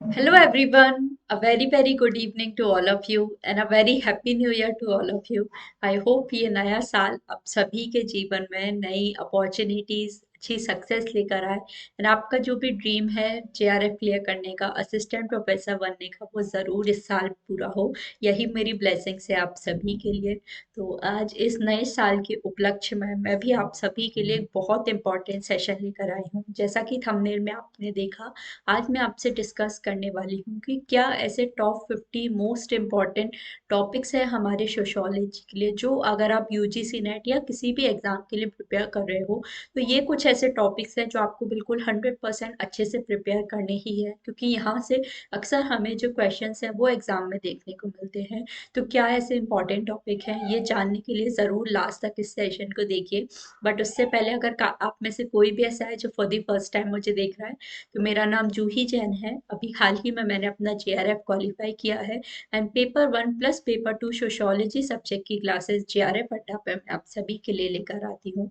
Hello, everyone. A very, very good evening to all of you and a very happy new year to all of you. I hope ये नया साल आप सभी के जीवन में नई अपॉर्चुनिटीज अच्छी सक्सेस लेकर आए एंड आपका जो भी ड्रीम है जेआरएफ क्लियर करने का, असिस्टेंट प्रोफेसर बनने का, वो ज़रूर इस साल पूरा हो। यही मेरी ब्लेसिंग्स है आप सभी के लिए। तो आज इस नए साल के उपलक्ष्य में मैं भी आप सभी के लिए एक बहुत इंपॉर्टेंट सेशन लेकर आई हूँ। जैसा कि थंबनेल में आपने देखा, आज मैं आपसे डिस्कस करने वाली हूँ कि क्या ऐसे टॉप 50 मोस्ट इम्पॉर्टेंट टॉपिक्स हैं हमारे सोशोलॉजी के लिए, जो अगर आप यूजीसी नेट या किसी भी एग्जाम के लिए प्रिपेयर कर रहे हो, तो ये कुछ ऐसे टॉपिक्स हैं जो आपको बिल्कुल 100% अच्छे से प्रिपेयर करने ही है, क्योंकि यहाँ से अक्सर हमें जो क्वेश्चंस हैं वो एग्जाम में देखने को मिलते हैं। तो क्या ऐसे इंपॉर्टेंट टॉपिक हैं, ये जानने के लिए ज़रूर लास्ट तक इस सेशन को देखिए। बट उससे पहले अगर आप में से कोई भी ऐसा है जो फॉर द फर्स्ट टाइम मुझे देख रहा है, तो मेरा नाम जूही जैन है। अभी हाल ही में मैंने अपना जेआरएफ क्वालिफाई किया है and paper 1 plus paper 2 sociology subject की क्लासेस जेआरएफ अड्डा पे मैं आप सभी के लिए लेकर आती हूँ।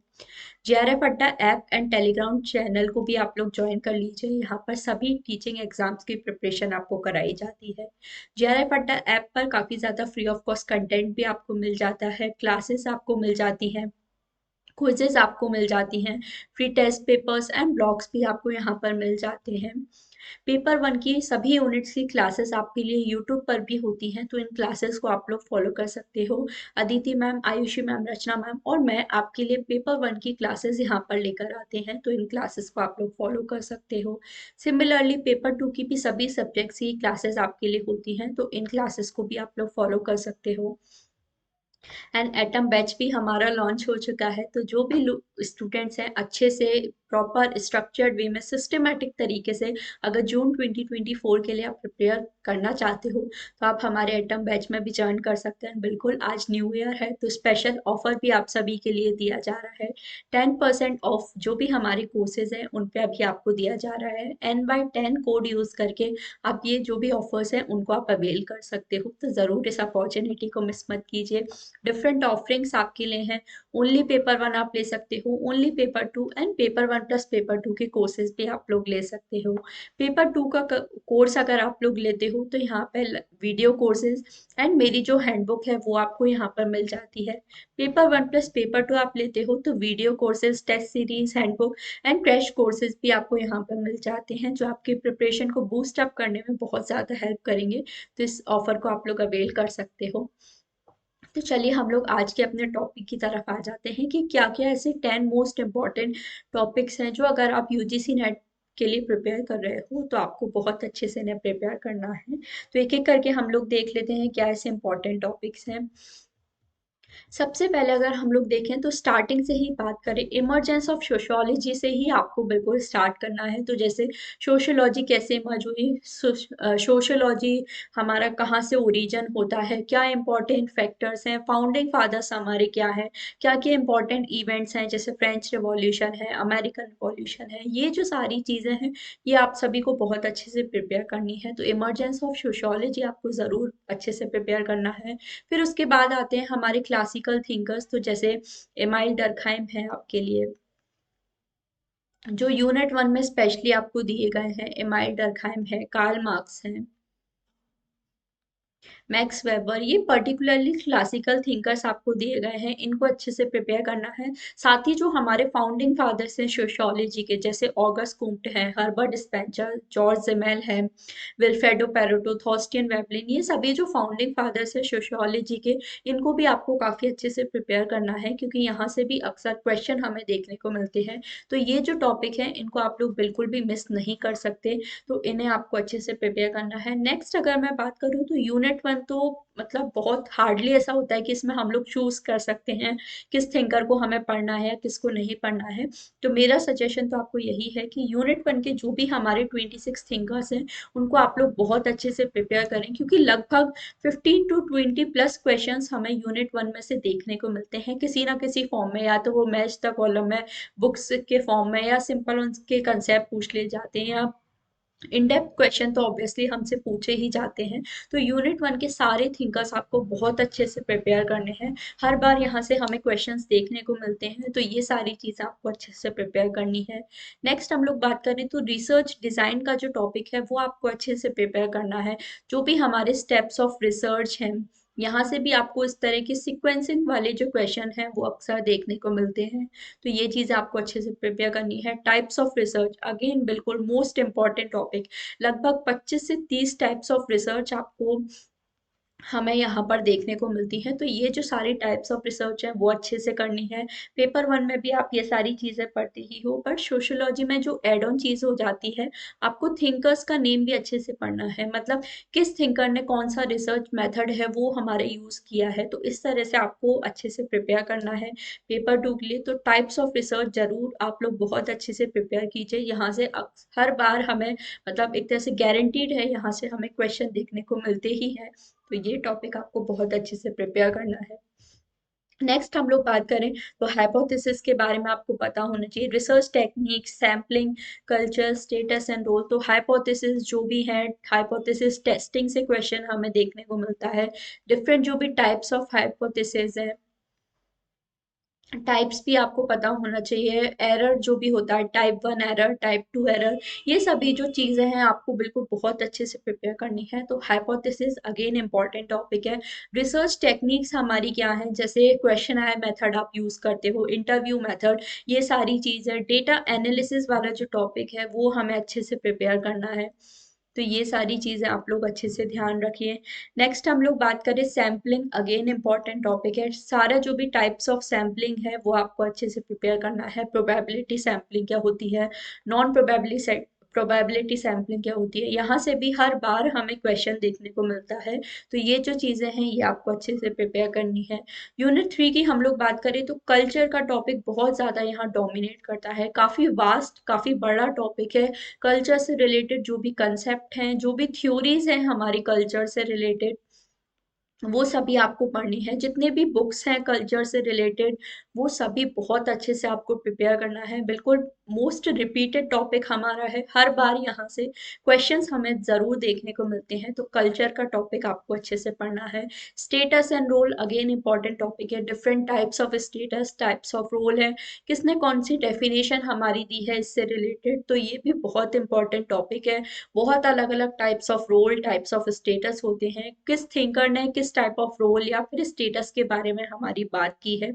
जेआरएफ अड्डा ऐप एंड टेलीग्राम चैनल को भी आप लोग ज्वाइन कर लीजिए। यहाँ पर सभी टीचिंग एग्जाम्स की प्रिपरेशन आपको कराई जाती है। जेआरएफ अड्डा ऐप पर काफ़ी ज़्यादा फ्री ऑफ कॉस्ट कंटेंट भी आपको मिल जाता है, क्लासेस आपको मिल जाती हैं, क्विजेस आपको मिल जाती हैं, free test papers and blogs भी आपको यहाँ पर मिल जाते हैं। पेपर 1 की सभी यूनिट्स की क्लासेस आपके लिए यूट्यूब पर भी होती हैं, तो इन क्लासेस को आप लोग फॉलो कर सकते हो। अदिति मैम, आयुषी मैम, रचना मैम और मैं आपके लिए पेपर 1 की क्लासेस यहाँ पर लेकर आते हैं, तो इन क्लासेस को आप लोग फॉलो कर सकते हो। सिमिलरली पेपर 2 की भी सभी सब्जेक्ट्स की क्लासेस आपके लिए होती हैं, तो इन क्लासेस को भी आप लोग फॉलो कर सकते हो। एंड एटम बैच भी हमारा लॉन्च हो चुका है, तो जो भी स्टूडेंट्स हैं अच्छे से प्रॉपर स्ट्रक्चर्ड वे में सिस्टमेटिक तरीके से अगर जून 2024 के लिए आप प्रिपेयर करना चाहते हो, तो आप हमारे एटम बैच में भी ज्वाइन कर सकते हैं। बिल्कुल आज न्यू ईयर है, तो स्पेशल ऑफर भी आप सभी के लिए दिया जा रहा है। 10% ऑफ जो भी हमारे कोर्सेज हैं उन पे अभी आपको दिया जा रहा है। N/10 कोड यूज़ करके आप ये जो भी ऑफर्स हैं उनको आप अवेल कर सकते हो, तो ज़रूर इस अपॉर्चुनिटी को मिस मत कीजिए। डिफरेंट ऑफरिंग्स आपके लिए हैं। ओनली पेपर 1 आप ले सकते हो, only paper 2 and paper 1 plus paper 2 के कोर्सेज भी आप लोग ले सकते हो। पेपर 2 का कोर्स अगर आप लोग लेते हो, तो यहाँ पे वीडियो कोर्सेज एंड मेरी जो हैंडबुक है वो आपको यहाँ पर मिल जाती है। पेपर 1 प्लस पेपर 2 आप लेते हो, तो video courses, test series, handbook and crash courses भी आपको यहाँ पर मिल जाते हैं, जो आपकी प्रिपरेशन को बूस्ट अप करने में बहुत ज़्यादा हेल्प करेंगे। तो इस ऑफर को आप लोग अवेल कर सकते हो। तो चलिए हम लोग आज के अपने टॉपिक की तरफ आ जाते हैं कि क्या क्या ऐसे 10 मोस्ट इम्पॉर्टेंट टॉपिक्स हैं जो अगर आप यूजीसी नेट के लिए प्रिपेयर कर रहे हो, तो आपको बहुत अच्छे से इन्हें प्रिपेयर करना है। तो एक एक करके हम लोग देख लेते हैं क्या ऐसे इम्पॉर्टेंट टॉपिक्स हैं। सबसे पहले अगर हम लोग देखें तो स्टार्टिंग से ही बात करें, इमर्जेंस ऑफ सोशियोलॉजी से ही आपको बिल्कुल स्टार्ट करना है। तो जैसे सोशियोलॉजी कैसे इमर्ज हुई, सोशियोलॉजी हमारा कहाँ से ओरिजिन होता है, क्या इंपॉर्टेंट फैक्टर्स हैं, फाउंडिंग फादर्स हमारे क्या हैं, क्या क्या इंपॉर्टेंट इवेंट्स हैं, जैसे फ्रेंच रिवॉल्यूशन है, अमेरिकन रिवॉल्यूशन है, ये जो सारी चीज़ें हैं ये आप सभी को बहुत अच्छे से प्रिपेयर करनी है। तो इमर्जेंस ऑफ सोशियोलॉजी आपको ज़रूर अच्छे से प्रिपेयर करना है। फिर उसके बाद आते हैं हमारे क्लासिकल थिंकर्स, तो जैसे एमाइल डर्कहाइम है आपके लिए, जो यूनिट 1 में स्पेशली आपको दिए गए हैं। एमाइल डर्कहाइम है, कार्ल मार्क्स हैं, मैक्स वेबर, ये पर्टिकुलरली क्लासिकल थिंकर्स आपको दिए गए हैं, इनको अच्छे से प्रिपेयर करना है। साथ ही जो हमारे फाउंडिंग फादर्स हैं सोशियोलॉजी के, जैसे ऑगस्ट कुम्ट हैं, हर्बर्ट स्पेंसर, जॉर्ज जिमेल हैं, विल्फ्रेडो पेरेटो, थॉस्टियन वेबलिन, ये सभी जो फाउंडिंग फादर्स हैं सोशियोलॉजी के, इनको भी आपको काफ़ी अच्छे से प्रिपेयर करना है, क्योंकि यहाँ से भी अक्सर क्वेश्चन हमें देखने को मिलते हैं। तो ये जो टॉपिक हैं इनको आप लोग बिल्कुल भी मिस नहीं कर सकते, तो इन्हें आपको अच्छे से प्रिपेयर करना है। नेक्स्ट अगर मैं बात करूँ तो यूनिट 1 तो मतलब बहुत हार्डली ऐसा होता है कि इसमें हम लोग चूज कर सकते हैं किस थिंकर को हमें पढ़ना है या किसको नहीं पढ़ना है। तो मेरा सजेशन तो आपको यही है कि यूनिट 1 के जो भी हमारे 26 थिंकर्स हैं उनको आप लोग बहुत अच्छे से प्रिपेयर करें, क्योंकि लगभग 15 टू 20 प्लस क्वेश्चंस हमें यूनिट 1 में से देखने को मिलते हैं किसी ना किसी फॉर्म में, या तो वो मैच द कॉलम में बुक्स के फॉर्म में, या सिंपल उनके कंसेप्ट पूछ ले जाते हैं, या इन डेप्थ क्वेश्चन तो ऑब्वियसली हमसे पूछे ही जाते हैं। तो यूनिट वन के सारे थिंकर्स आपको बहुत अच्छे से प्रिपेयर करने हैं। हर बार यहाँ से हमें क्वेश्चंस देखने को मिलते हैं, तो ये सारी चीज़ें आपको अच्छे से प्रिपेयर करनी है। नेक्स्ट हम लोग बात करें तो रिसर्च डिज़ाइन का जो टॉपिक है वो आपको अच्छे से प्रिपेयर करना है। जो भी हमारे स्टेप्स ऑफ रिसर्च हैं, यहाँ से भी आपको इस तरह के सीक्वेंसिंग वाले जो क्वेश्चन हैं वो अक्सर देखने को मिलते हैं। तो ये चीज़ आपको अच्छे से प्रिपेयर करनी है। टाइप्स ऑफ रिसर्च अगेन बिल्कुल मोस्ट इंपॉर्टेंट टॉपिक। लगभग 25 से 30 टाइप्स ऑफ रिसर्च आपको हमें यहाँ पर देखने को मिलती हैं। तो ये जो सारी टाइप्स ऑफ रिसर्च हैं वो अच्छे से करनी है। पेपर वन में भी आप ये सारी चीज़ें पढ़ते ही हो, पर सोशियोलॉजी में जो एड ऑन चीज़ हो जाती है, आपको थिंकर्स का नेम भी अच्छे से पढ़ना है। मतलब किस थिंकर ने कौन सा रिसर्च मेथड है वो हमारे यूज़ किया है, तो इस तरह से आपको अच्छे से प्रिपेयर करना है पेपर टू के लिए। तो टाइप्स ऑफ रिसर्च ज़रूर आप लोग बहुत अच्छे से प्रिपेयर कीजिए। यहाँ से हर बार हमें मतलब एक तरह से गारंटीड है, यहाँ से हमें क्वेश्चन देखने को मिलते ही हैं। तो ये टॉपिक आपको बहुत अच्छे से प्रिपेयर करना है। नेक्स्ट हम लोग बात करें तो हाइपोथेसिस के बारे में आपको पता होना चाहिए। Research technique, sampling, culture, status and role. तो हाइपोथेसिस जो भी है, हाइपोथेसिस टेस्टिंग से क्वेश्चन हमें देखने को मिलता है। डिफरेंट जो भी टाइप्स ऑफ हाइपोथेसिस है, टाइप्स भी आपको पता होना चाहिए। एरर जो भी होता है, type one error, type two error, ये सभी जो चीज़ें हैं आपको बिल्कुल बहुत अच्छे से प्रिपेयर करनी है। तो हाइपोथेसिस अगेन इंपॉर्टेंट टॉपिक है। रिसर्च टेक्निक्स हमारी क्या है, जैसे क्वेश्चन आए मेथड आप यूज़ करते हो, इंटरव्यू मेथड, ये सारी चीज़ें। डेटा एनालिसिस वाला जो टॉपिक है वो हमें अच्छे से प्रिपेयर करना है। तो ये सारी चीज़ें आप लोग अच्छे से ध्यान रखिए। नेक्स्ट हम लोग बात करें सैम्पलिंग, अगेन इंपॉर्टेंट टॉपिक है। सारा जो भी टाइप्स ऑफ सैम्पलिंग है वो आपको अच्छे से प्रिपेयर करना है। प्रोबेबिलिटी सैम्पलिंग क्या होती है, नॉन प्रोबेबिलिटी सैम्पलिंग क्या होती है, यहाँ से भी हर बार हमें क्वेश्चन देखने को मिलता है। तो ये जो चीज़ें हैं ये आपको अच्छे से प्रिपेयर करनी है। यूनिट थ्री की हम लोग बात करें तो कल्चर का टॉपिक बहुत ज़्यादा यहाँ डोमिनेट करता है। काफ़ी वास्ट, काफ़ी बड़ा टॉपिक है। कल्चर से रिलेटेड जो भी कंसेप्ट हैं, जो भी थ्योरीज हैं हमारी कल्चर से रिलेटेड, वो सभी आपको पढ़नी है। जितने भी बुक्स हैं कल्चर से रिलेटेड, वो सभी बहुत अच्छे से आपको प्रिपेयर करना है। बिल्कुल मोस्ट रिपीटेड टॉपिक हमारा है, हर बार यहाँ से क्वेश्चंस हमें ज़रूर देखने को मिलते हैं। तो कल्चर का टॉपिक आपको अच्छे से पढ़ना है। Status and role again important topic है। Different types of status, types of role है, किसने कौन सी डेफिनेशन हमारी दी है इससे रिलेटेड, तो ये भी बहुत इंपॉर्टेंट टॉपिक है। बहुत अलग अलग types of role, types of status होते हैं। किस थिंकर ने किस टाइप ऑफ रोल या फिर स्टेटस के बारे में हमारी बात की है।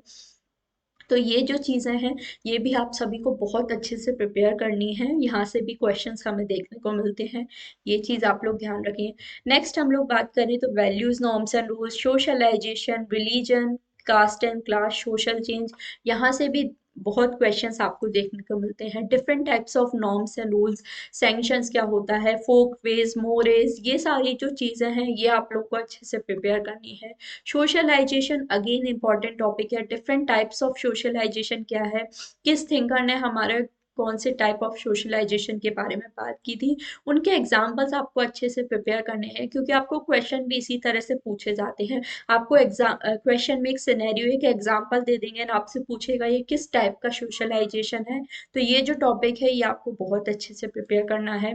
तो ये जो चीज़ें हैं ये भी आप सभी को बहुत अच्छे से प्रिपेयर करनी है। यहाँ से भी क्वेश्चंस हमें देखने को मिलते हैं, ये चीज़ आप लोग ध्यान रखें। नेक्स्ट हम लोग बात करें तो values, norms and rules, socialisation, religion, caste and class, social change, यहाँ से भी बहुत क्वेश्चंस आपको देखने को मिलते हैं। Different types of norms and rules, sanctions क्या होता है, फोक वेज, मोरेज, ये सारी जो चीज़ें हैं ये आप लोग को अच्छे से प्रिपेयर करनी है। सोशलाइजेशन अगेन इंपॉर्टेंट टॉपिक है। डिफरेंट टाइप्स ऑफ सोशलाइजेशन क्या है, किस थिंकर ने हमारे कौन से टाइप ऑफ सोशलाइजेशन के बारे में बात की थी, उनके एग्जाम्पल्स आपको अच्छे से प्रिपेयर करने हैं, क्योंकि आपको क्वेश्चन भी इसी तरह से पूछे जाते हैं। आपको एग्जाम क्वेश्चन में एक सिनेरियो, एक एग्जाम्पल दे देंगे और आपसे पूछेगा ये किस टाइप का सोशलाइजेशन है। तो ये जो टॉपिक है ये आपको बहुत अच्छे से प्रिपेयर करना है।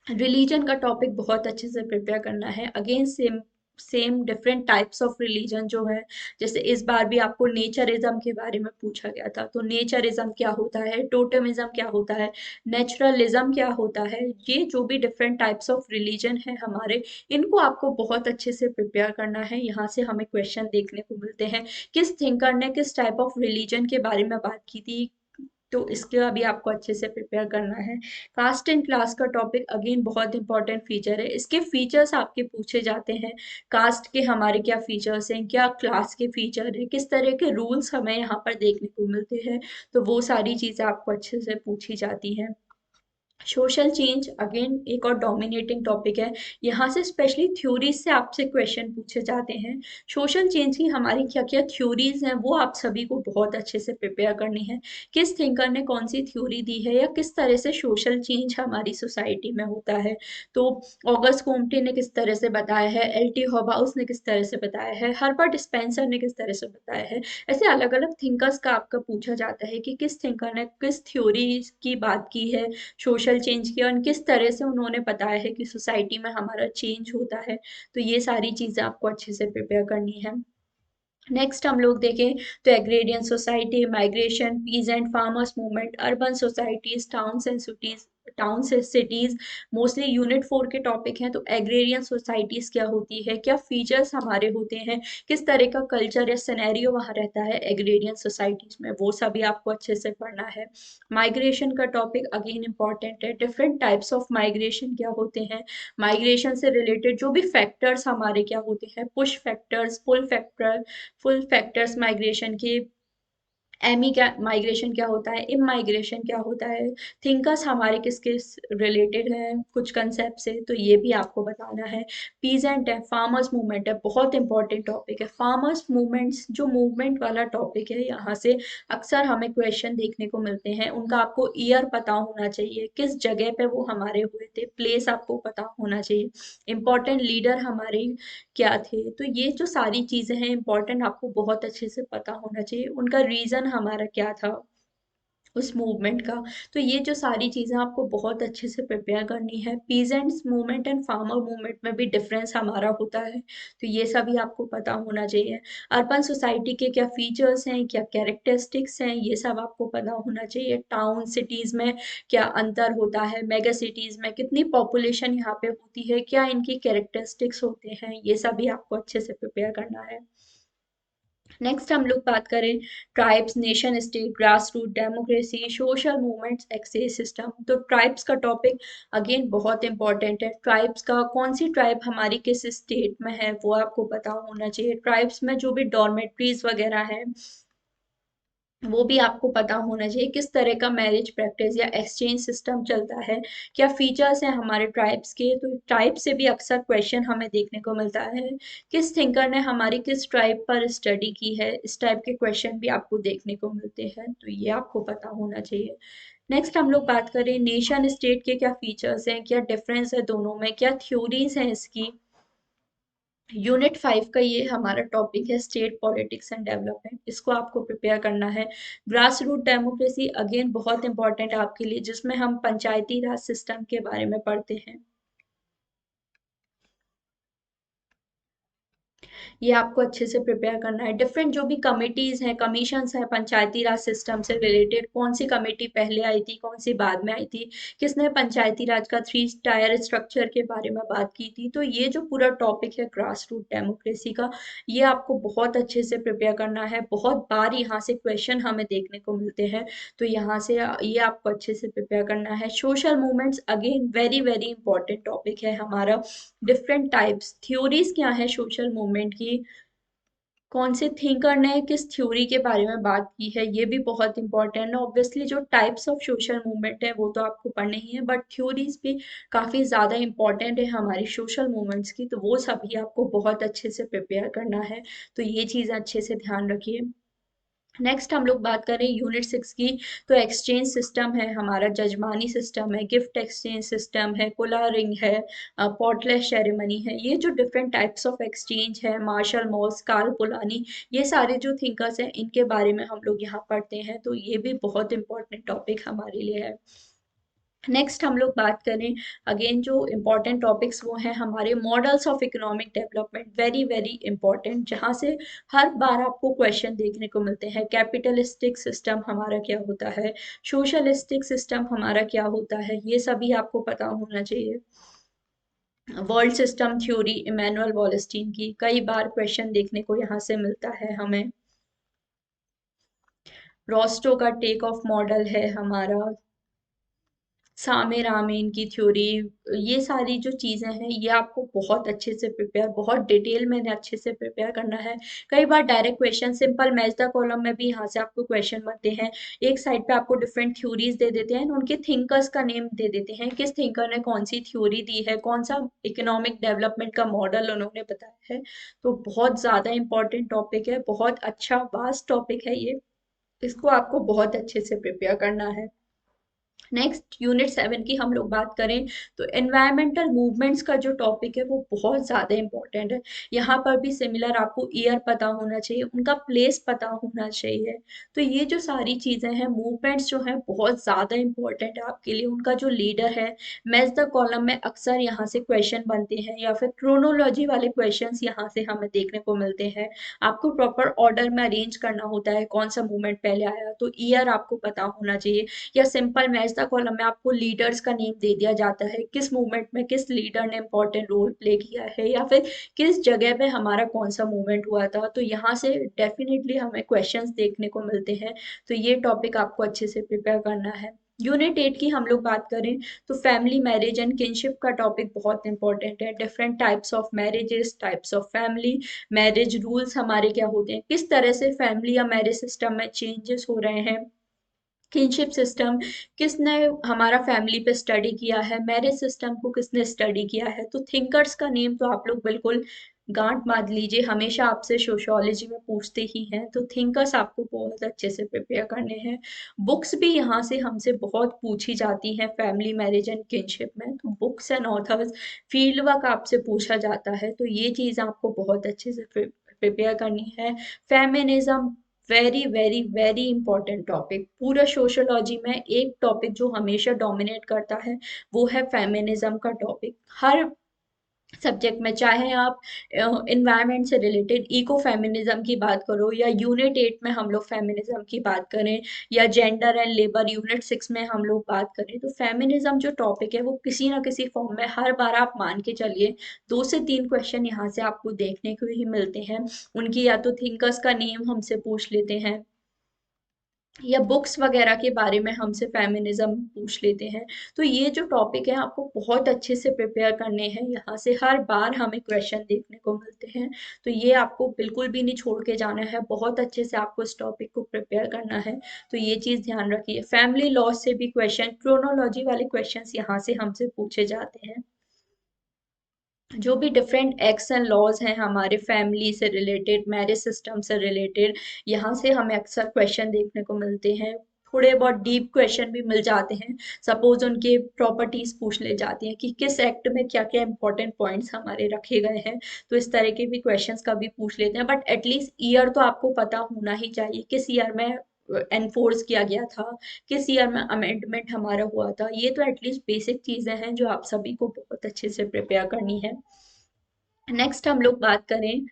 रिलीजन का टॉपिक बहुत अच्छे से प्रिपेयर करना है। Again same same different types of religion जो है, जैसे इस बार भी आपको नेचरिज्म के बारे में पूछा गया था, तो नेचरिज्म क्या होता है, टोटमिज्म क्या होता है, नेचुरलिज्म क्या होता है, ये जो भी डिफरेंट टाइप्स ऑफ रिलीजन है हमारे, इनको आपको बहुत अच्छे से प्रिपेयर करना है। यहाँ से हमें क्वेश्चन देखने को मिलते हैं, किस थिंकर ने किस टाइप ऑफ रिलीजन के बारे में बात की थी, तो इसका भी आपको अच्छे से प्रिपेयर करना है। कास्ट एंड क्लास का टॉपिक अगेन बहुत इंपॉर्टेंट फीचर है। इसके फीचर्स आपके पूछे जाते हैं, कास्ट के हमारे क्या फीचर्स हैं, क्या क्लास के फीचर है, किस तरह के रूल्स हमें यहाँ पर देखने को मिलते हैं, तो वो सारी चीज़ें आपको अच्छे से पूछी जाती हैं। सोशल चेंज अगेन एक और डोमिनेटिंग टॉपिक है। यहाँ से स्पेशली थ्योरीज से आपसे क्वेश्चन पूछे जाते हैं। सोशल चेंज की हमारी क्या क्या थ्योरीज हैं वो आप सभी को बहुत अच्छे से प्रिपेयर करनी है। किस थिंकर ने कौन सी थ्योरी दी है, या किस तरह से सोशल चेंज हमारी सोसाइटी में होता है। तो ऑगस्ट कोम्टे ने किस तरह से बताया है, एल टी हॉबाउस ने किस तरह से बताया है, हर्बर्ट स्पेंसर ने किस तरह से बताया है। ऐसे अलग अलग थिंकर्स का आपका पूछा जाता है कि किस थिंकर ने किस थ्योरी की बात की है सोशल सोसाइटल चेंज किया और किस तरह से उन्होंने बताया है कि सोसाइटी में हमारा चेंज होता है। तो ये सारी चीज़ें आपको अच्छे से प्रिपेयर करनी है। नेक्स्ट हम लोग देखें तो agrarian society, migration, peasant farmers movement, urban societies, towns and cities, mostly unit 4 के टॉपिक हैं। तो एग्रेरियन सोसाइटीज क्या होती है, क्या फीचर्स हमारे होते हैं, किस तरह का कल्चर या सिनेरियो वहाँ रहता है एग्रेरियन सोसाइटीज में, वो सभी आपको अच्छे से पढ़ना है। माइग्रेशन का टॉपिक अगेन इंपॉर्टेंट है, डिफरेंट टाइप्स ऑफ माइग्रेशन क्या होते हैं, माइग्रेशन से रिलेटेड जो भी फैक्टर्स हमारे क्या होते हैं, push factors, full factors migration के, एमी क्या माइग्रेशन क्या होता है, इम माइग्रेशन क्या होता है, थिंकर्स हमारे किस किस रिलेटेड हैं कुछ कंसेप्ट से, तो ये भी आपको बताना है। पीजेंट है, फार्मर्स मूवमेंट है, बहुत इंपॉर्टेंट टॉपिक है। फार्मर्स मूवमेंट्स जो मूवमेंट वाला टॉपिक है, यहाँ से अक्सर हमें क्वेश्चन देखने को मिलते हैं। उनका आपको ईयर पता होना चाहिए, किस जगह पे वो हमारे हुए थे, प्लेस आपको पता होना चाहिए, इंपॉर्टेंट लीडर हमारे क्या थे। तो ये जो सारी चीजें हैं इंपॉर्टेंट, आपको बहुत अच्छे से पता होना चाहिए, उनका रीजन हमारा क्या था उस मूवमेंट का। तो ये जो सारी चीजें आपको बहुत अच्छे से प्रिपेयर करनी है। Peasants movement and farmer movement में भी डिफरेंस हमारा होता है, तो ये सभी आपको पता होना चाहिए। अर्बन सोसाइटी के क्या फीचर्स हैं, क्या कैरेक्टरिस्टिक्स हैं, ये सब आपको पता होना चाहिए। टाउन सिटीज में क्या अंतर होता है, मेगा सिटीज में कितनी पॉपुलेशन यहाँ पे होती है, क्या इनकी कैरेक्टरिस्टिक्स होते हैं, ये सभी आपको अच्छे से प्रिपेयर करना है। नेक्स्ट हम लोग बात करें tribes, nation state, grass root democracy, social movements, access system. तो ट्राइब्स का टॉपिक अगेन बहुत इंपॉर्टेंट है। ट्राइब्स का कौन सी ट्राइब हमारी किस स्टेट में है वो आपको पता होना चाहिए। ट्राइब्स में जो भी डॉर्मेट्रीज वगैरह है वो भी आपको पता होना चाहिए। किस तरह का मैरिज प्रैक्टिस या एक्सचेंज सिस्टम चलता है, क्या फीचर्स हैं हमारे ट्राइब्स के। तो ट्राइब से भी अक्सर क्वेश्चन हमें देखने को मिलता है, किस थिंकर ने हमारी किस ट्राइब पर स्टडी की है, इस टाइप के क्वेश्चन भी आपको देखने को मिलते हैं, तो ये आपको पता होना चाहिए। नेक्स्ट हम लोग बात करें नेशन स्टेट के क्या फीचर्स हैं, क्या डिफरेंस है दोनों में, क्या थ्योरीज हैं इसकी। यूनिट 5 का ये हमारा टॉपिक है स्टेट पॉलिटिक्स एंड डेवलपमेंट, इसको आपको प्रिपेयर करना है। ग्रास रूट डेमोक्रेसी अगेन बहुत इंपॉर्टेंट है आपके लिए, जिसमें हम पंचायती राज सिस्टम के बारे में पढ़ते हैं। ये आपको अच्छे से प्रिपेयर करना है। डिफरेंट जो भी कमिटीज हैं, कमीशंस हैं पंचायती राज सिस्टम से रिलेटेड, कौन सी कमेटी पहले आई थी, कौन सी बाद में आई थी, किसने पंचायती राज का 3 टायर स्ट्रक्चर के बारे में बात की थी। तो ये जो पूरा टॉपिक है ग्रास रूट डेमोक्रेसी का, ये आपको बहुत अच्छे से प्रिपेयर करना है। बहुत बार यहाँ से क्वेश्चन हमें देखने को मिलते हैं, तो यहाँ से ये आपको अच्छे से प्रिपेयर करना है। Social movements again very very important topic है हमारा। डिफरेंट टाइप्स थ्योरीज क्या है सोशल मूवमेंट की, कौन से थिंकर ने किस थ्योरी के बारे में बात की है, ये भी बहुत इंपॉर्टेंट है। ऑब्वियसली जो टाइप्स ऑफ सोशल मूवमेंट है वो तो आपको पढ़ने ही है, बट थ्योरीज भी काफ़ी ज़्यादा इंपॉर्टेंट है हमारी सोशल मूवमेंट्स की, तो वो सभी आपको बहुत अच्छे से प्रिपेयर करना है। तो ये चीज़ अच्छे से ध्यान रखिए। नेक्स्ट हम लोग बात करें यूनिट 6 की, तो एक्सचेंज सिस्टम है हमारा, जजमानी सिस्टम है, गिफ्ट एक्सचेंज सिस्टम है, कोलारिंग है, पॉटलेस सेरेमनी है। ये जो डिफरेंट टाइप्स ऑफ एक्सचेंज है, मार्शल मॉस, कार्ल पोलानी, ये सारे जो थिंकर्स हैं इनके बारे में हम लोग यहाँ पढ़ते हैं, तो ये भी बहुत इंपॉर्टेंट टॉपिक हमारे लिए है। नेक्स्ट हम लोग बात करें अगेन जो इम्पोर्टेंट टॉपिक्स वो हैं हमारे models of economic development, very very important, जहाँ से हर बार आपको क्वेश्चन देखने को मिलते हैं। कैपिटलिस्टिक सिस्टम हमारा क्या होता है, सोशलिस्टिक सिस्टम हमारा क्या होता है, ये सभी आपको पता होना चाहिए। World system theory Emmanuel Wallerstein की कई बार क्वेश्चन देखने को यहाँ से मिलता है हमें। रॉस्टो का टेक ऑफ मॉडल है हमारा, सामे रामेन की थ्योरी, ये सारी जो चीज़ें हैं ये आपको बहुत अच्छे से प्रिपेयर, बहुत डिटेल में अच्छे से प्रिपेयर करना है। कई बार direct question simple match the column में भी यहाँ से आपको क्वेश्चन बनते हैं। एक साइड पे आपको डिफरेंट थ्योरीज दे देते हैं, उनके थिंकर्स का नेम दे देते हैं, किस थिंकर ने कौन सी थ्योरी दी है, कौन सा इकोनॉमिक डेवलपमेंट का मॉडल उन्होंने बताया है। तो बहुत ज़्यादा इंपॉर्टेंट टॉपिक है, बहुत अच्छा वास्ट टॉपिक है ये, इसको आपको बहुत अच्छे से प्रिपेयर करना है। नेक्स्ट यूनिट 7 की हम लोग बात करें तो एनवायरमेंटल मूवमेंट्स का जो टॉपिक है वो बहुत ज़्यादा इंपॉर्टेंट है। यहाँ पर भी सिमिलर आपको ईयर पता होना चाहिए, उनका प्लेस पता होना चाहिए। तो ये जो सारी चीज़ें हैं, मूवमेंट्स जो हैं बहुत ज़्यादा इंपॉर्टेंट है आपके लिए। उनका जो लीडर है, मैच द कॉलम में अक्सर यहाँ से क्वेश्चन बनते हैं या फिर क्रोनोलॉजी वाले क्वेश्चंस यहाँ से हमें देखने को मिलते हैं। आपको प्रॉपर ऑर्डर में अरेंज करना होता है, कौन सा मूवमेंट पहले आया, तो ईयर आपको पता होना चाहिए। या सिंपल मैच द कॉलम में आपको लीडर्स का नेम दे दिया जाता है, किस मूवमेंट में किस लीडर ने इंपॉर्टेंट रोल प्ले किया है या फिर किस जगह पे हमारा कौन सा मूवमेंट हुआ था। तो यहाँ से डेफिनेटली हमें क्वेश्चंस देखने को मिलते हैं। तो ये टॉपिक आपको अच्छे से प्रिपेयर करना है। यूनिट 8 की हम लोग बात करें तो फैमिली मैरिज एंड किनशिप का टॉपिक बहुत इंपॉर्टेंट है। Different types of marriages, types of family, marriage rules हमारे क्या होते हैं, किस तरह से फैमिली या मैरिज सिस्टम में चेंजेस हो रहे हैं, किनशिप सिस्टम किसने हमारा फैमिली पे स्टडी किया है, मैरिज सिस्टम को किसने स्टडी किया है। तो थिंकर्स का नेम तो आप लोग बिल्कुल गांठ बांध लीजिए, हमेशा आपसे सोशियोलॉजी में पूछते ही हैं। तो थिंकर्स आपको बहुत अच्छे से प्रिपेयर करने हैं। बुक्स भी यहाँ से हमसे बहुत पूछी जाती हैं फैमिली मैरिज एंड किनशिप में, तो books and authors, field work आपसे पूछा जाता है। तो ये चीज़ आपको बहुत अच्छे से प्रिपेयर करनी है। Feminism, very very very important topic. पूरा सोशोलॉजी में एक टॉपिक जो हमेशा डोमिनेट करता है वो है फेमिनिज्म का टॉपिक। हर सब्जेक्ट में, चाहे आप इन्वायरमेंट से रिलेटेड इको फेमिनिज्म की बात करो, या यूनिट 8 में हम लोग फेमिनिज्म की बात करें, या जेंडर एंड लेबर यूनिट 6 में हम लोग बात करें, तो फेमिनिज्म जो टॉपिक है वो किसी ना किसी फॉर्म में हर बार आप मान के चलिए 2 से 3 क्वेश्चन यहाँ से आपको देखने को ही मिलते हैं। उनकी या तो थिंकर्स का नेम हमसे पूछ लेते हैं या बुक्स वगैरह के बारे में हमसे फेमिनिज्म पूछ लेते हैं। तो ये जो टॉपिक है आपको बहुत अच्छे से प्रिपेयर करने हैं, यहाँ से हर बार हमें क्वेश्चन देखने को मिलते हैं। तो ये आपको बिल्कुल भी नहीं छोड़ के जाना है, बहुत अच्छे से आपको इस टॉपिक को प्रिपेयर करना है। तो ये चीज़ ध्यान रखिए। फैमिली लॉ से भी क्वेश्चन, क्रोनोलॉजी वाले क्वेश्चन यहाँ से हमसे पूछे जाते हैं। जो भी डिफरेंट एक्ट्स एंड लॉज हैं हमारे फैमिली से रिलेटेड, मैरिज सिस्टम से रिलेटेड, यहाँ से हमें अक्सर क्वेश्चन देखने को मिलते हैं। थोड़े बहुत डीप क्वेश्चन भी मिल जाते हैं। सपोज उनके प्रॉपर्टीज पूछ ले जाती हैं कि किस एक्ट में क्या क्या इंपॉर्टेंट पॉइंट्स हमारे रखे गए हैं। तो इस तरह के भी क्वेश्चंस कभी पूछ लेते हैं, बट एटलीस्ट ईयर तो आपको पता होना ही चाहिए, किस ईयर में एनफोर्स किया गया था, किस ईयर में अमेंडमेंट हमारा हुआ था। ये तो एटलीस्ट बेसिक चीजें हैं जो आप सभी को बहुत अच्छे से प्रिपेयर करनी है। नेक्स्ट हम लोग बात करें,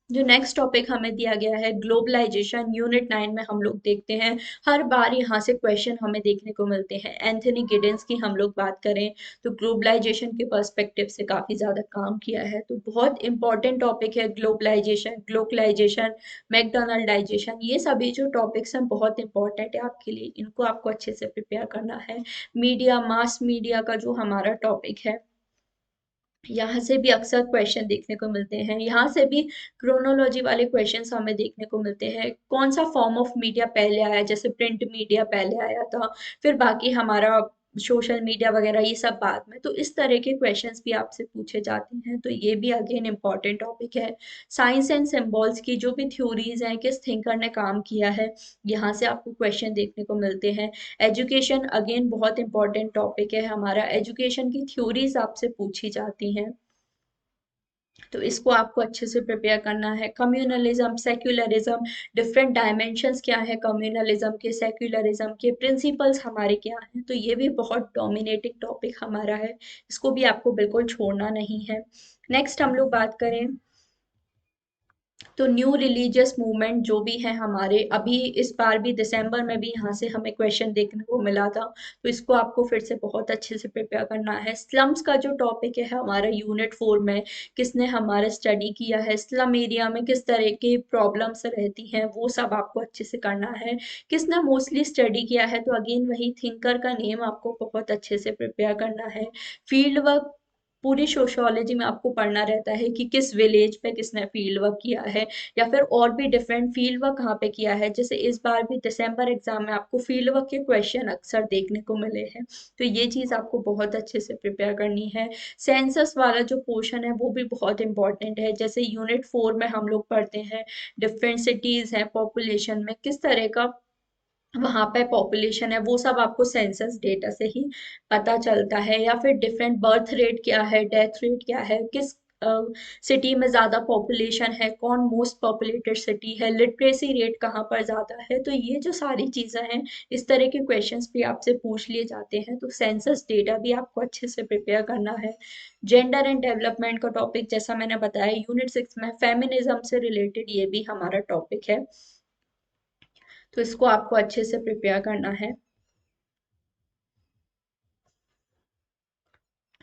जो नेक्स्ट टॉपिक हमें दिया गया है ग्लोबलाइजेशन, यूनिट 9 में हम लोग देखते हैं हर बार यहाँ से क्वेश्चन हमें देखने को मिलते हैं। एंथनी गिडेंस की हम लोग बात करें तो ग्लोबलाइजेशन के पर्सपेक्टिव से काफ़ी ज़्यादा काम किया है। तो बहुत इंपॉर्टेंट टॉपिक है ग्लोबलाइजेशन, ग्लोबलाइजेशन, मैकडोनल्डाइजेशन, ये सभी जो टॉपिक्स हैं बहुत इंपॉर्टेंट है आपके लिए, इनको आपको अच्छे से प्रिपेयर करना है। मीडिया, मास मीडिया का जो हमारा टॉपिक है, यहाँ से भी अक्सर क्वेश्चन देखने को मिलते हैं। यहाँ से भी क्रोनोलॉजी वाले क्वेश्चंस हमें देखने को मिलते हैं। कौन सा फॉर्म ऑफ मीडिया पहले आया, जैसे प्रिंट मीडिया पहले आया था, फिर बाकी हमारा सोशल मीडिया वगैरह, ये सब बाद में। तो इस तरह के क्वेश्चंस भी आपसे पूछे जाते हैं। तो ये भी अगेन इम्पॉर्टेंट टॉपिक है। साइंस एंड सिंबल्स की जो भी थ्योरीज हैं, किस थिंकर ने काम किया है, यहाँ से आपको क्वेश्चन देखने को मिलते हैं। एजुकेशन अगेन बहुत इंपॉर्टेंट टॉपिक है हमारा, एजुकेशन की थ्योरीज आपसे पूछी जाती हैं। तो इसको आपको अच्छे से प्रिपेयर करना है। कम्युनलिज्म, सेक्युलरिज्म, डिफरेंट डायमेंशंस क्या है कम्युनलिज्म के, सेक्युलरिज्म के प्रिंसिपल्स हमारे क्या हैं। तो ये भी बहुत डोमिनेटिंग टॉपिक हमारा है, इसको भी आपको बिल्कुल छोड़ना नहीं है। नेक्स्ट हम लोग बात करें तो न्यू रिलीजियस मूवमेंट जो भी है हमारे, अभी इस बार भी दिसंबर में भी यहाँ से हमें क्वेश्चन देखने को मिला था। तो इसको आपको फिर से बहुत अच्छे से प्रिपेयर करना है। स्लम्स का जो टॉपिक है हमारा यूनिट 4 में, किसने हमारा स्टडी किया है, स्लम एरिया में किस तरह के प्रॉब्लम्स रहती हैं, वो सब आपको अच्छे से करना है। किसने मोस्टली स्टडी किया है, तो अगेन वही थिंकर का नेम आपको बहुत अच्छे से प्रिपेयर करना है। फील्ड वर्क, पूरी सोशियोलॉजी में आपको पढ़ना रहता है कि किस विलेज पे किसने फील्ड वर्क किया है, या फिर और भी डिफरेंट फील्ड वर्क कहाँ पे किया है। जैसे इस बार भी दिसंबर एग्जाम में आपको फील्ड वर्क के क्वेश्चन अक्सर देखने को मिले हैं। तो ये चीज़ आपको बहुत अच्छे से प्रिपेयर करनी है। सेंसस वाला जो पोर्शन है वो भी बहुत इंपॉर्टेंट है। जैसे यूनिट 4 में हम लोग पढ़ते हैं डिफरेंट सिटीज़ हैं, पॉपुलेशन में किस तरह का वहां पे पॉपुलेशन है, वो सब आपको सेंसस डेटा से ही पता चलता है। या फिर डिफरेंट बर्थ रेट क्या है, डेथ रेट क्या है, किस सिटी में ज्यादा पॉपुलेशन है, कौन मोस्ट पॉपुलेटेड सिटी है, लिटरेसी रेट कहाँ पर ज्यादा है। तो ये जो सारी चीजें हैं, इस तरह के क्वेश्चंस भी आपसे पूछ लिए जाते हैं। तो सेंसस डेटा भी आपको अच्छे से प्रिपेयर करना है। जेंडर एंड डेवलपमेंट का टॉपिक जैसा मैंने बताया यूनिट 6 में, फेमिनिज्म से रिलेटेड ये भी हमारा टॉपिक है। तो इसको आपको अच्छे से प्रिपेयर करना है।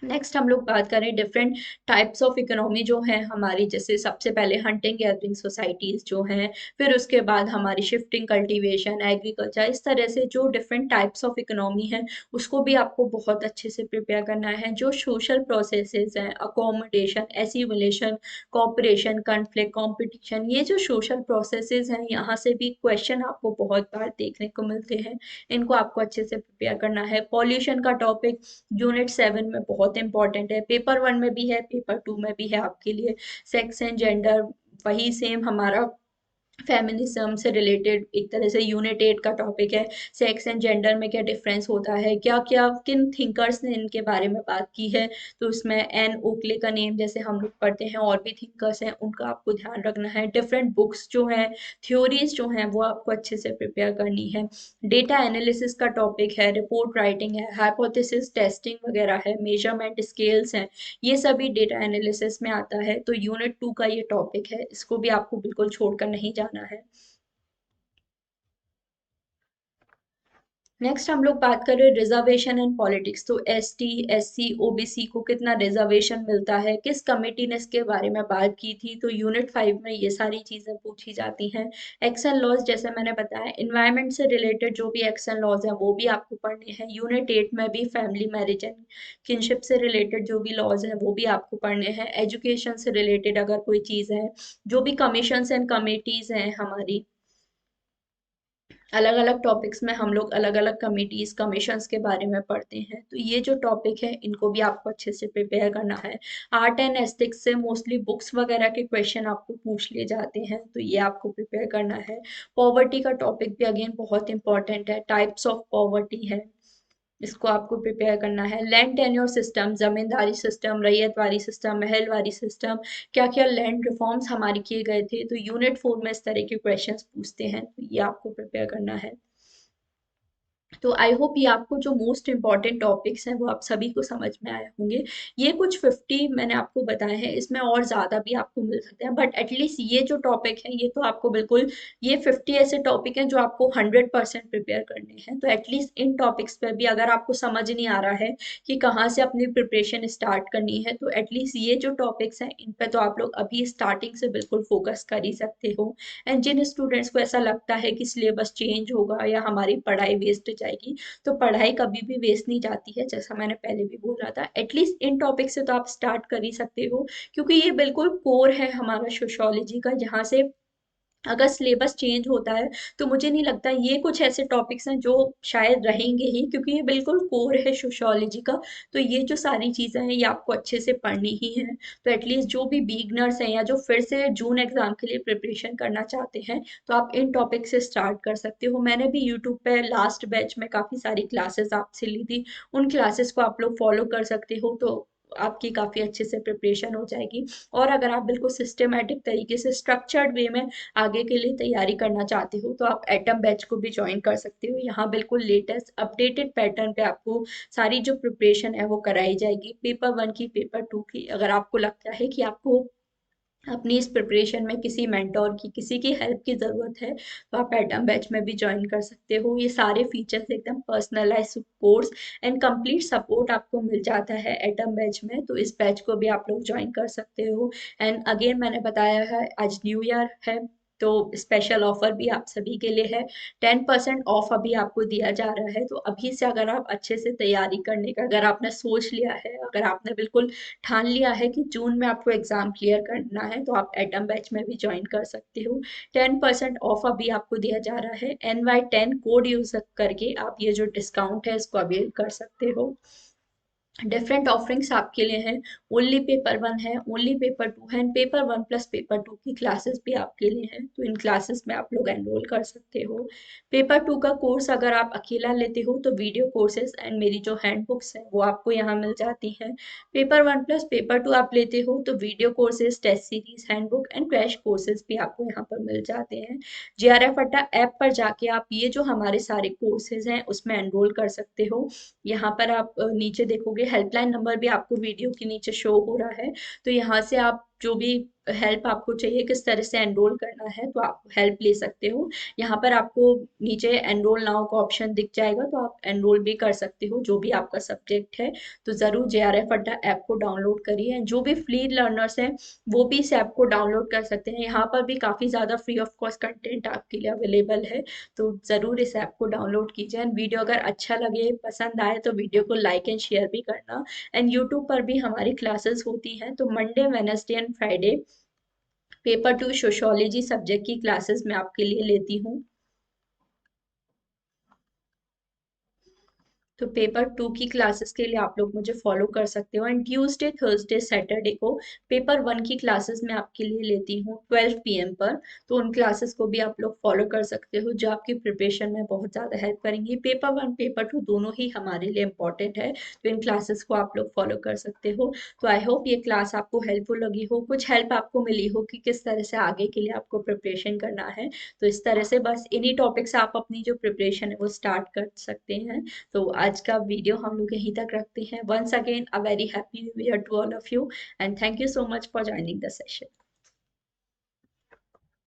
नेक्स्ट हम लोग बात करें डिफरेंट टाइप्स ऑफ इकोनॉमी जो है हमारी, जैसे सबसे पहले हंटिंग गैदरिंग सोसाइटीज जो हैं, फिर उसके बाद हमारी शिफ्टिंग कल्टीवेशन, एग्रीकल्चर, इस तरह से जो डिफरेंट टाइप्स ऑफ इकोनॉमी है उसको भी आपको बहुत अच्छे से प्रिपेयर करना है। जो सोशल प्रोसेसेस हैं, accommodation, assimilation, cooperation, conflict, competition, ये जो सोशल प्रोसेसेस हैं, यहाँ से भी क्वेश्चन आपको बहुत बार देखने को मिलते हैं। इनको आपको अच्छे से प्रिपेयर करना है। पॉल्यूशन का टॉपिक यूनिट 7 में बहुत इंपॉर्टेंट है, पेपर 1 में भी है, पेपर 2 में भी है आपके लिए। सेक्स एंड जेंडर, वही सेम हमारा फेमिनिज्म से रिलेटेड एक तरह से यूनिट 8 का टॉपिक है। सेक्स एंड जेंडर में क्या डिफरेंस होता है, क्या क्या किन थिंकर्स ने इनके बारे में बात की है। तो उसमें एन ओकले का नेम जैसे हम लोग पढ़ते हैं, और भी थिंकर्स हैं, उनका आपको ध्यान रखना है। डिफरेंट बुक्स जो हैं, थ्योरीज जो हैं, वो आपको अच्छे से प्रिपेयर करनी है। डेटा एनालिसिस का टॉपिक है, रिपोर्ट राइटिंग है, हाइपोथेसिस टेस्टिंग वगैरह है, मेजरमेंट स्केल्स हैं, ये सभी डेटा एनालिसिस में आता है। तो यूनिट 2 का ये टॉपिक है, इसको भी आपको बिल्कुल छोड़कर नहीं जाना है। नेक्स्ट हम लोग बात करें रिजर्वेशन एंड पॉलिटिक्स। तो ST SC OBC को कितना रिजर्वेशन मिलता है, किस कमेटी ने इसके बारे में बात की थी। तो यूनिट 5 में ये सारी चीजें पूछी जाती हैं। एक्शन लॉज जैसे मैंने बताया, इन्वायरमेंट से रिलेटेड जो भी एक्शन लॉज हैं वो भी आपको पढ़ने हैं। यूनिट 8 में भी फैमिली मैरिज एंड किनशिप से रिलेटेड जो भी लॉज हैं वो भी आपको पढ़ने हैं। एजुकेशन से रिलेटेड अगर कोई चीज़ है, जो भी कमीशंस एंड कमेटीज हैं हमारी, अलग अलग टॉपिक्स में हम लोग अलग अलग कमिटीज कमीशंस के बारे में पढ़ते हैं। तो ये जो टॉपिक है इनको भी आपको अच्छे से प्रिपेयर करना है। आर्ट एंड एस्थेटिक्स से मोस्टली बुक्स वगैरह के क्वेश्चन आपको पूछ लिए जाते हैं, तो ये आपको प्रिपेयर करना है। पॉवर्टी का टॉपिक भी अगेन बहुत इंपॉर्टेंट है, टाइप्स ऑफ पॉवर्टी है, इसको आपको प्रिपेयर करना है। लैंड टेन्योर सिस्टम, जमींदारी system, ryotwari system, Mahalwari system, क्या क्या लैंड रिफॉर्म्स हमारे किए गए थे। तो यूनिट 4 में इस तरह के क्वेश्चंस पूछते हैं, तो ये आपको प्रिपेयर करना है। तो आई होप ये आपको जो मोस्ट इम्पॉर्टेंट टॉपिक्स हैं वो आप सभी को समझ में आए होंगे। ये कुछ 50 मैंने आपको बताए हैं, इसमें और ज़्यादा भी आपको मिल सकते हैं, बट एटलीस्ट ये जो टॉपिक है ये तो आपको बिल्कुल, ये 50 ऐसे टॉपिक हैं जो आपको 100% प्रिपेयर करने हैं। तो एटलीस्ट इन टॉपिक्स पर भी अगर आपको समझ नहीं आ रहा है कि कहाँ से अपनी प्रिपरेशन स्टार्ट करनी है, तो एटलीस्ट ये जो टॉपिक्स हैं इन पर तो आप लोग अभी स्टार्टिंग से बिल्कुल फोकस कर ही सकते हो। एंड जिन स्टूडेंट्स को ऐसा लगता है कि सिलेबस चेंज होगा या हमारी पढ़ाई वेस्ट जाएगी, तो पढ़ाई कभी भी वेस्ट नहीं जाती है, जैसा मैंने पहले भी बोला था। एटलीस्ट इन टॉपिक से तो आप स्टार्ट कर ही सकते हो, क्योंकि ये बिल्कुल कोर है हमारा सोशियोलॉजी का। यहाँ से अगर सिलेबस चेंज होता है तो मुझे नहीं लगता, ये कुछ ऐसे टॉपिक्स हैं जो शायद रहेंगे ही, क्योंकि ये बिल्कुल कोर है सोशियोलॉजी का। तो ये जो सारी चीज़ें हैं ये आपको अच्छे से पढ़नी ही है। तो एटलीस्ट जो भी बिगनर्स हैं या जो फिर से जून एग्जाम के लिए प्रिपरेशन करना चाहते हैं, तो आप इन टॉपिक से स्टार्ट कर सकते हो। मैंने भी यूट्यूब पे लास्ट बैच में काफ़ी सारी क्लासेस आपसे ली थी, उन क्लासेस को आप लोग फॉलो कर सकते हो, तो आपकी काफ़ी अच्छे से प्रिपरेशन हो जाएगी। और अगर आप बिल्कुल सिस्टमेटिक तरीके से स्ट्रक्चर्ड वे में आगे के लिए तैयारी करना चाहते हो, तो आप एटम बैच को भी ज्वाइन कर सकते हो। यहाँ बिल्कुल लेटेस्ट अपडेटेड पैटर्न पे आपको सारी जो प्रिपरेशन है वो कराई जाएगी, पेपर 1 की, पेपर 2 की। अगर आपको लगता है कि आपको अपनी इस प्रिपरेशन में किसी मेंटोर की, किसी की हेल्प की ज़रूरत है, तो आप एटम बैच में भी ज्वाइन कर सकते हो। ये सारे फीचर्स एकदम personalise course and complete support आपको मिल जाता है एटम बैच में, तो इस बैच को भी आप लोग ज्वाइन कर सकते हो। एंड अगेन मैंने बताया है आज न्यू ईयर है, तो स्पेशल ऑफर भी आप सभी के लिए है। 10% ऑफ अभी आपको दिया जा रहा है। तो अभी से अगर आप अच्छे से तैयारी करने का, अगर आपने सोच लिया है, अगर आपने बिल्कुल ठान लिया है कि जून में आपको एग्जाम क्लियर करना है, तो आप एटम बैच में भी ज्वाइन कर सकते हो। 10% ऑफ अभी आपको दिया जा रहा है, NY10 कोड यूज करके आप ये जो डिस्काउंट है इसको अवेल कर सकते हो। डिफरेंट ऑफरिंग्स आपके लिए हैं। ओनली पेपर वन है, ओनली पेपर टू है, and paper one plus paper to की क्लासेस भी आपके लिए हैं, तो इन क्लासेस में आप लोग एनरोल कर सकते हो। पेपर टू का कोर्स अगर आप अकेला लेते हो तो वीडियो कोर्सेज एंड मेरी जो हैंड बुक्स हैं वो आपको यहाँ मिल जाती हैं। Paper one plus paper two आप लेते हो तो video courses, test series, handbook and crash courses भी आपको यहाँ पर मिल जाते हैं। JRF अड्डा ऐप पर जाके आप ये जो हमारे सारे कोर्सेज हैं उसमें एनरोल कर सकते हो। यहाँ पर आप नीचे देखोगे हेल्पलाइन नंबर भी आपको वीडियो के नीचे शो हो रहा है, तो यहाँ से आप जो भी हेल्प आपको चाहिए किस तरह से एनरोल करना है तो आप हेल्प ले सकते हो। यहाँ पर आपको नीचे एनरोल नाउ का ऑप्शन दिख जाएगा, तो आप एनरोल भी कर सकते हो जो भी आपका सब्जेक्ट है। तो ज़रूर JRF अड्डा ऐप को डाउनलोड करिए। जो भी फ्री लर्नर्स हैं वो भी इस ऐप को डाउनलोड कर सकते हैं। यहाँ पर भी काफ़ी ज़्यादा फ्री ऑफ कॉस्ट कंटेंट आपके लिए अवेलेबल है, तो ज़रूर इस ऐप को डाउनलोड कीजिए। एंड वीडियो अगर अच्छा लगे, पसंद आए तो वीडियो को लाइक एंड शेयर भी करना। एंड यूट्यूब पर भी हमारी क्लासेस होती हैं, तो Monday, Wednesday and Friday paper two sociology subject की क्लासेस मैं आपके लिए लेती हूँ। तो पेपर टू की क्लासेस के लिए आप लोग मुझे फॉलो कर सकते हो। एंड ट्यूसडे, थर्सडे, सैटरडे को पेपर वन की क्लासेस मैं आपके लिए लेती हूँ 12 PM पर, तो उन क्लासेस को भी आप लोग फॉलो कर सकते हो जो आपकी प्रिपरेशन में बहुत ज़्यादा हेल्प करेंगी। पेपर वन पेपर टू दोनों ही हमारे लिए इंपॉर्टेंट है, तो इन क्लासेस को आप लोग फॉलो कर सकते हो। तो आई होप ये क्लास आपको हेल्पफुल लगी हो, कुछ हेल्प आपको मिली हो कि किस तरह से आगे के लिए आपको प्रिपरेशन करना है। तो इस तरह से बस इन्हीं टॉपिक से आप अपनी जो प्रिपरेशन है वो स्टार्ट कर सकते हैं। तो आज का वीडियो हम लोग यहीं तक रखते हैं। Once again a very happy new year to all of you, and thank you so much for joining the session.